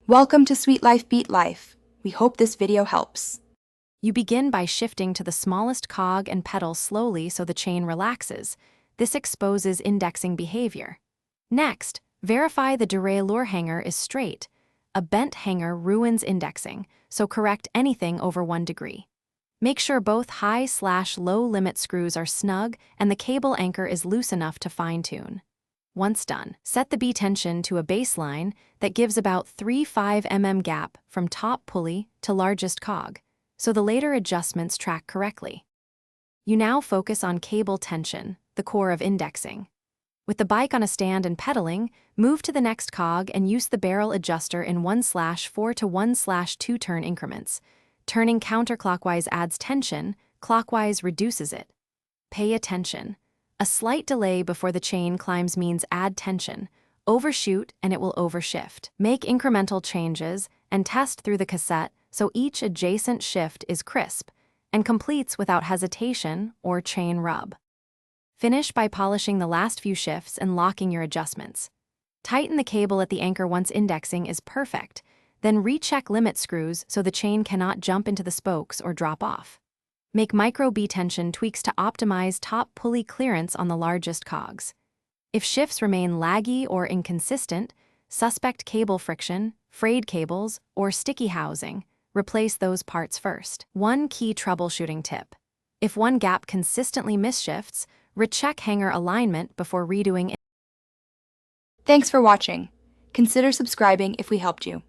Welcome to Sweet Life Beat Life. We hope this video helps. You begin by shifting to the smallest cog and pedal slowly so the chain relaxes. This exposes indexing behavior. Next, verify the derailleur hanger is straight. A bent hanger ruins indexing, so correct anything over 1 degree. Make sure both high/low limit screws are snug and the cable anchor is loose enough to fine-tune. Once done, set the B tension to a baseline that gives about 3-5 mm gap from top pulley to largest cog, so the later adjustments track correctly. You now focus on cable tension, the core of indexing. With the bike on a stand and pedaling, move to the next cog and use the barrel adjuster in 1/4 to 1/2 turn increments. Turning counterclockwise adds tension, clockwise reduces it. Pay attention. A slight delay before the chain climbs means add tension. Overshoot and it will overshift. Make incremental changes and test through the cassette so each adjacent shift is crisp and completes without hesitation or chain rub. Finish by polishing the last few shifts and locking your adjustments. Tighten the cable at the anchor once indexing is perfect, then recheck limit screws so the chain cannot jump into the spokes or drop off. Make micro B-tension tweaks to optimize top pulley clearance on the largest cogs. If shifts remain laggy or inconsistent, suspect cable friction, frayed cables, or sticky housing, replace those parts first. One key troubleshooting tip. If one gap consistently misshifts, recheck hanger alignment before redoing it. Thanks for watching. Consider subscribing if we helped you.